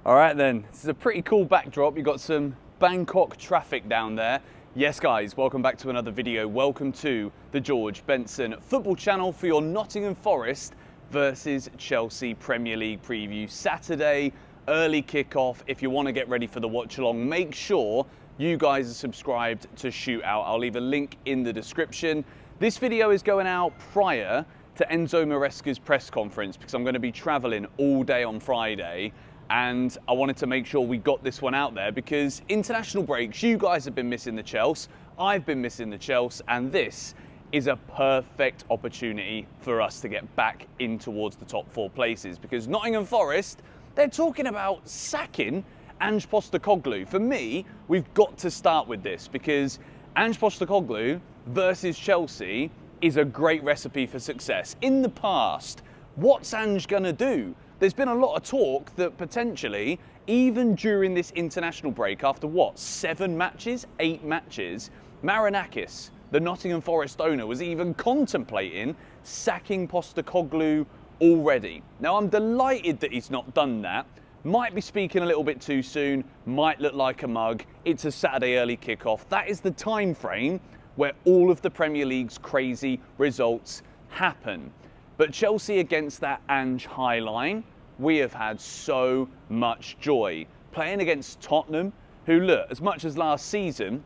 All right then, this is a pretty cool backdrop. You've got some Bangkok traffic down there. Yes guys, welcome back to another video. Welcome to the George Benson football channel for your Nottingham Forest versus Chelsea Premier League preview. Saturday, early kickoff. If you want to get ready for the watch along, make sure you guys are subscribed to Shootout. I'll leave a link in the description. This video is going out prior to Enzo Maresca's press conference because I'm going to be traveling all day on Friday. And I wanted to make sure we got this one out there because international breaks, you guys have been missing the Chelsea, I've been missing the Chelsea, and this is a perfect opportunity for us to get back in towards the top four places because Nottingham Forest, they're talking about sacking Ange Postecoglou. For me, we've got to start with this because Ange Postecoglou versus Chelsea is a great recipe for success. In the past, what's Ange gonna do? There's been a lot of talk that potentially, even during this international break, after what, 7 matches, 8 matches, Marinakis, the Nottingham Forest owner, was even contemplating sacking Postecoglou already. Now, I'm delighted that he's not done that. Might be speaking a little bit too soon, might look like a mug. It's a Saturday early kickoff. That is the time frame where all of the Premier League's crazy results happen. But Chelsea against that Ange high line, we have had so much joy. Playing against Tottenham, who look, as much as last season,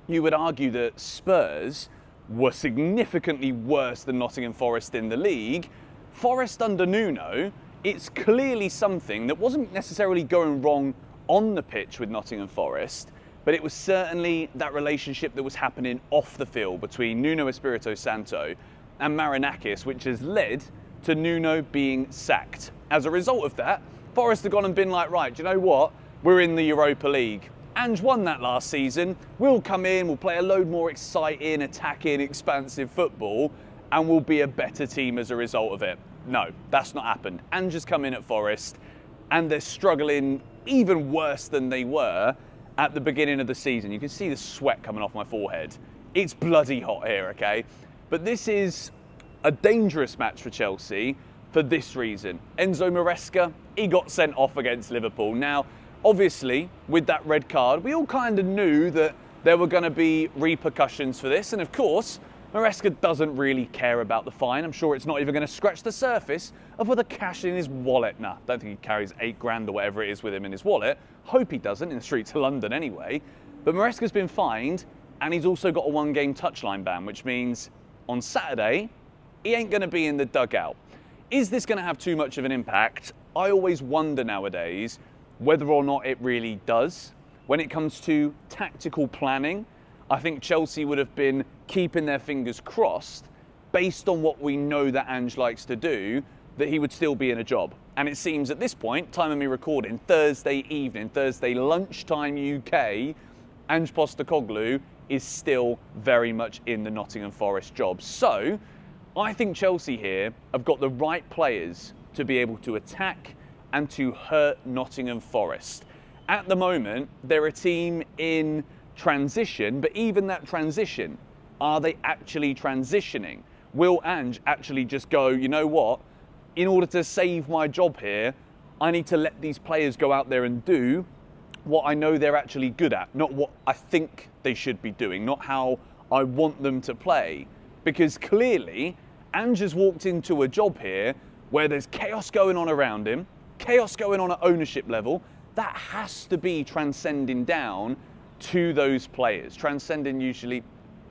you would argue that Spurs were significantly worse than Nottingham Forest in the league. Forest under Nuno, it's clearly something that wasn't necessarily going wrong on the pitch with Nottingham Forest, but it was certainly that relationship that was happening off the field between Nuno Espirito Santo and Marinakis, which has led to Nuno being sacked. As a result of that, Forest have gone and been like, right, do you know what? We're in the Europa League. Ange won that last season. We'll come in, we'll play a load more exciting, attacking, expansive football, and we'll be a better team as a result of it. No, that's not happened. Ange has come in at Forest, and they're struggling even worse than they were at the beginning of the season. You can see the sweat coming off my forehead. It's bloody hot here, okay? But this is a dangerous match for Chelsea for this reason. Enzo Maresca, he got sent off against Liverpool. Now, obviously, with that red card, we all kind of knew that there were going to be repercussions for this. And of course, Maresca doesn't really care about the fine. I'm sure it's not even going to scratch the surface of whether cash in his wallet. Nah, don't think he carries 8 grand or whatever it is with him in his wallet. Hope he doesn't in the streets of London anyway. But Maresca's been fined, and he's also got a 1-game touchline ban, which means on Saturday, he ain't going to be in the dugout. Is this going to have too much of an impact? I always wonder nowadays whether or not it really does. When it comes to tactical planning, I think Chelsea would have been keeping their fingers crossed based on what we know that Ange likes to do, that he would still be in a job. And it seems at this point, time of me recording, Thursday evening, Thursday lunchtime UK, Ange Postecoglou is still very much in the Nottingham Forest job. So I think Chelsea here have got the right players to be able to attack and to hurt Nottingham Forest. At the moment, they're a team in transition, but even that transition, are they actually transitioning? Will Ange actually just go, you know what, in order to save my job here, I need to let these players go out there and do what I know they're actually good at, not what I think they should be doing, not how I want them to play. Because clearly, Ange has walked into a job here where there's chaos going on around him, chaos going on at ownership level, that has to be transcending down to those players. Transcending usually,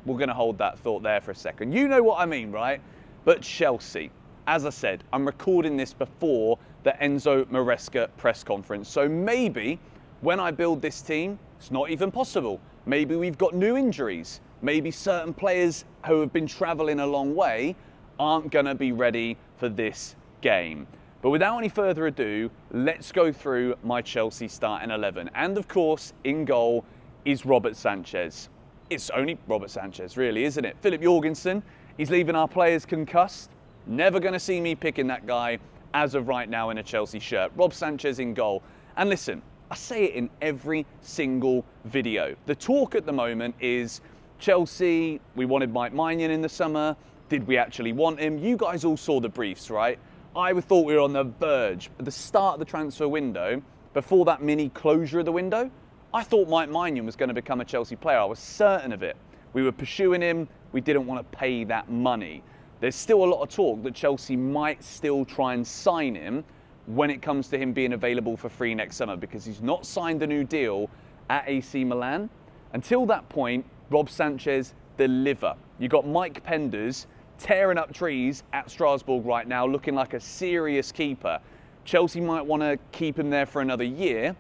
we're going to hold that thought there for a second. You know what I mean, right? But Chelsea, as I said, I'm recording this before the Enzo Maresca press conference. So maybe when I build this team, it's not even possible. Maybe we've got new injuries. Maybe certain players who have been traveling a long way aren't going to be ready for this game. But without any further ado, let's go through my Chelsea starting 11. And of course, in goal is Robert Sanchez. It's only Robert Sanchez, really, isn't it? Philip Jorgensen, he's leaving our players concussed. Never going to see me picking that guy as of right now in a Chelsea shirt. Rob Sanchez in goal. And listen, I say it in every single video. The talk at the moment is Chelsea, we wanted Mike Maignan in the summer. Did we actually want him? You guys all saw the briefs, right? I thought we were on the verge. At the start of the transfer window, before that mini closure of the window, I thought Mike Maignan was going to become a Chelsea player. I was certain of it. We were pursuing him. We didn't want to pay that money. There's still a lot of talk that Chelsea might still try and sign him when it comes to him being available for free next summer, because he's not signed a new deal at AC Milan. Until that point, Rob Sanchez, deliver. You got Mike Penders tearing up trees at Strasbourg right now, looking like a serious keeper. Chelsea might want to keep him there for another year,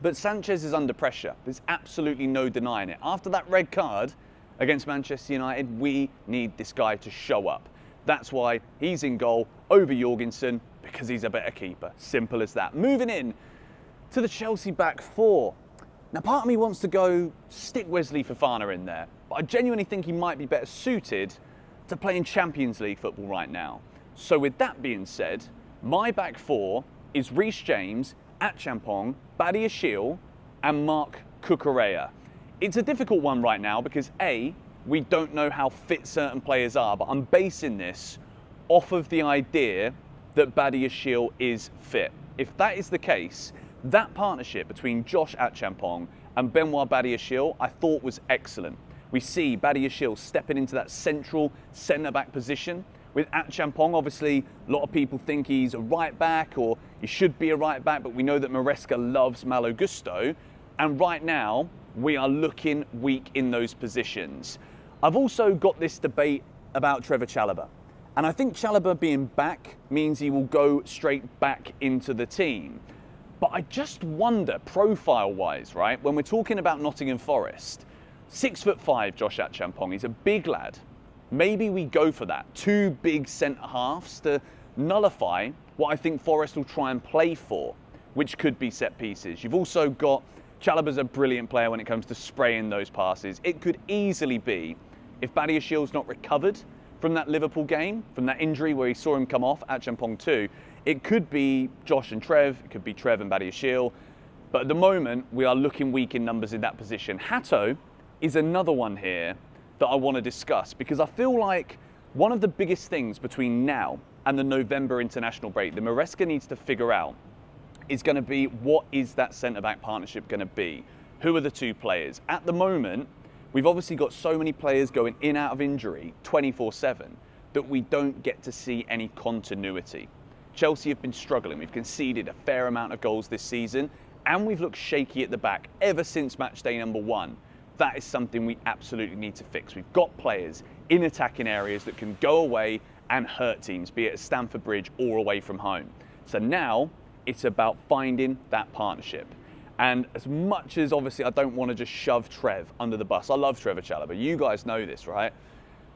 but Sanchez is under pressure. There's absolutely no denying it. After that red card against Manchester United, we need this guy to show up. That's why he's in goal over Jorgensen, because he's a better keeper. Simple as that. Moving in to the Chelsea back four. Now, part of me wants to go stick Wesley Fofana in there, but I genuinely think he might be better suited to playing Champions League football right now. So with that being said, my back four is Reece James, Achampong, Badiashile, and Marc Cucurella. It's a difficult one right now because A, we don't know how fit certain players are, but I'm basing this off of the idea that Badiashile is fit. If that is the case, that partnership between Josh Achampong and Benoit Badiashile I thought was excellent. We see Badiashile stepping into that central centre-back position. With Achampong, obviously, a lot of people think he's a right-back or he should be a right-back, but we know that Maresca loves Malo Gusto. And right now, we are looking weak in those positions. I've also got this debate about Trevor Chalobah. And I think Chalobah being back means he will go straight back into the team. But I just wonder, profile-wise, right, when we're talking about Nottingham Forest, 6'5", Josh Achampong, he's a big lad. Maybe we go for that. Two big centre-halves to nullify what I think Forest will try and play for, which could be set pieces. You've also got Chalobah's a brilliant player when it comes to spraying those passes. It could easily be, if Badiashile's not recovered from that Liverpool game, from that injury where he saw him come off, Achampong too, it could be Josh and Trev, it could be Trev and Badiashile. But at the moment, we are looking weak in numbers in that position. Hato is another one here that I want to discuss, because I feel like one of the biggest things between now and the November international break that Maresca needs to figure out is going to be, what is that centre-back partnership going to be? Who are the two players? At the moment, we've obviously got so many players going in out of injury 24/7 that we don't get to see any continuity. Chelsea have been struggling. We've conceded a fair amount of goals this season, and we've looked shaky at the back ever since match day number 1. That is something we absolutely need to fix. We've got players in attacking areas that can go away and hurt teams, be it at Stamford Bridge or away from home. So now it's about finding that partnership. And as much as obviously I don't want to just shove Trev under the bus, I love Trevor Chalobah, you guys know this, right?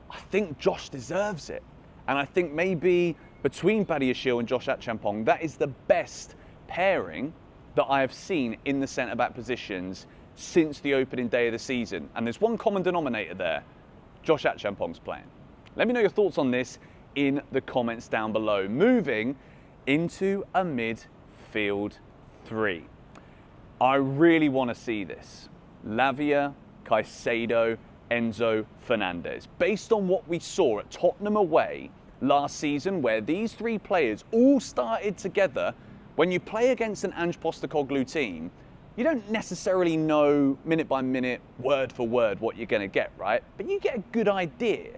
I think Josh deserves it. And I think maybe between Badiashile and Josh Achampong, that is the best pairing that I have seen in the centre-back positions since the opening day of the season. And there's one common denominator there. Josh Achampong's playing. Let me know your thoughts on this in the comments down below. Moving into a midfield three. I really want to see this. Lavia, Caicedo, Enzo Fernandez. Based on what we saw at Tottenham away last season, where these three players all started together, when you play against an Ange Postecoglou team, you don't necessarily know minute by minute, word for word, what you're going to get, right? But you get a good idea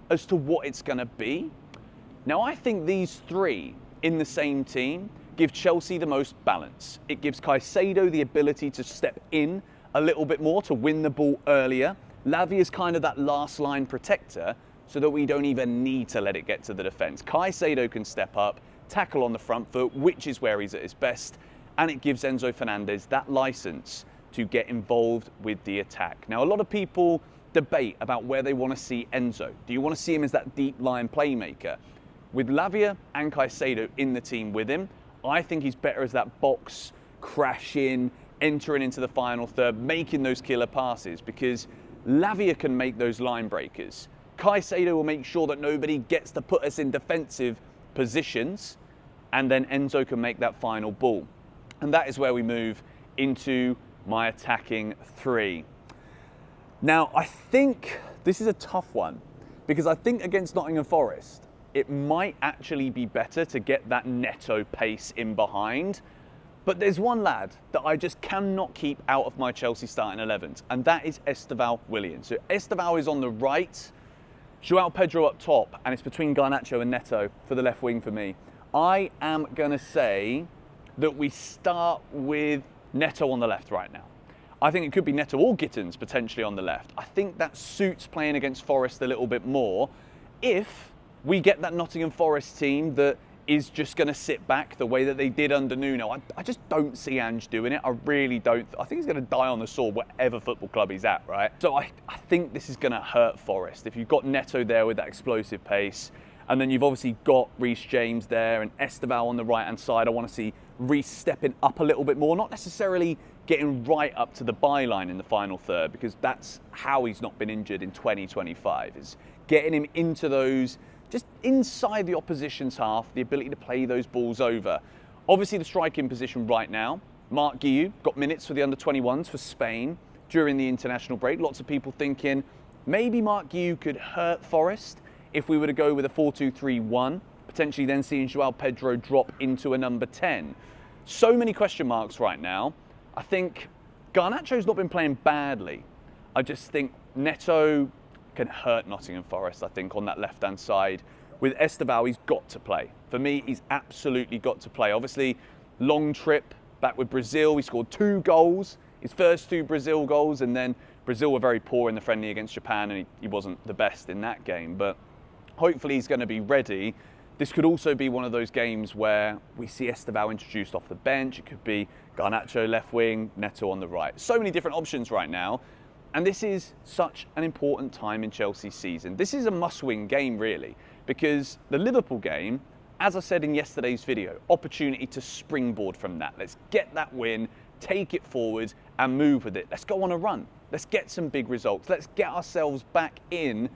as to what it's going to be. Now, I think these three in the same team give Chelsea the most balance. It gives Caicedo the ability to step in a little bit more, to win the ball earlier. Lavia is kind of that last line protector, so that we don't even need to let it get to the defence. Caicedo can step up, tackle on the front foot, which is where he's at his best, and it gives Enzo Fernandez that licence to get involved with the attack. Now, a lot of people debate about where they want to see Enzo. Do you want to see him as that deep line playmaker? With Lavia and Caicedo in the team with him, I think he's better as that box, crash in, entering into the final third, making those killer passes, because Lavia can make those line breakers. Caicedo will make sure that nobody gets to put us in defensive positions, and then Enzo can make that final ball. And that is where we move into my attacking three. Now, I think this is a tough one, because I think against Nottingham Forest, it might actually be better to get that Neto pace in behind. But there's one lad that I just cannot keep out of my Chelsea starting 11s, and that is Estêvão Willian. So Estêvão is on the right, João Pedro up top, and it's between Garnacho and Neto for the left wing for me. I am going to say that we start with Neto on the left right now. I think it could be Neto or Gittins potentially on the left. I think that suits playing against Forest a little bit more if we get that Nottingham Forest team that is just going to sit back the way that they did under Nuno. I just don't see Ange doing it. I really don't. I think he's going to die on the sword whatever football club he's at, right? So I think this is going to hurt Forest. If you've got Neto there with that explosive pace, and then you've obviously got Reece James there and Estêvão on the right-hand side, I want to see Reece stepping up a little bit more, not necessarily getting right up to the byline in the final third, because that's how he's not been injured in 2025, is getting him into those, just inside the opposition's half, the ability to play those balls over. Obviously the striking position right now, Marc Guiu got minutes for the under-21s for Spain during the international break. Lots of people thinking maybe Marc Guiu could hurt Forest if we were to go with a 4-2-3-1, potentially then seeing João Pedro drop into a number 10. So many question marks right now. I think Garnacho's not been playing badly. I just think Neto can hurt Nottingham Forest, I think, on that left-hand side. With Estêvão, he's got to play. For me, he's absolutely got to play. Obviously, long trip back with Brazil. He scored 2 goals, his first 2 Brazil goals, and then Brazil were very poor in the friendly against Japan, and he wasn't the best in that game. But hopefully he's going to be ready. This could also be one of those games where we see Estêvão introduced off the bench. It could be Garnacho left wing, Neto on the right. So many different options right now. And this is such an important time in Chelsea's season. This is a must-win game, really, because the Liverpool game, as I said in yesterday's video, opportunity to springboard from that. Let's get that win, take it forward and move with it. Let's go on a run. Let's get some big results. Let's get ourselves back in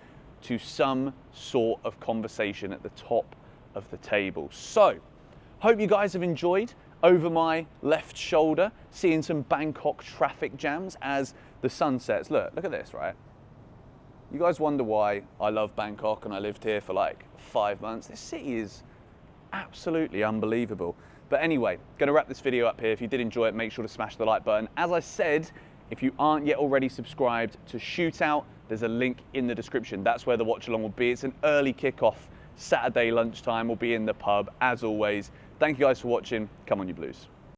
to some sort of conversation at the top of the table. So, hope you guys have enjoyed over my left shoulder, seeing some Bangkok traffic jams as the sun sets. Look at this, right? You guys wonder why I love Bangkok and I lived here for like 5 months. This city is absolutely unbelievable. But anyway, going to wrap this video up here. If you did enjoy it, make sure to smash the like button. As I said, if you aren't yet already subscribed to Shootout, there's a link in the description. That's where the watch along will be. It's an early kickoff, Saturday lunchtime. We'll be in the pub as always. Thank you guys for watching. Come on, you Blues.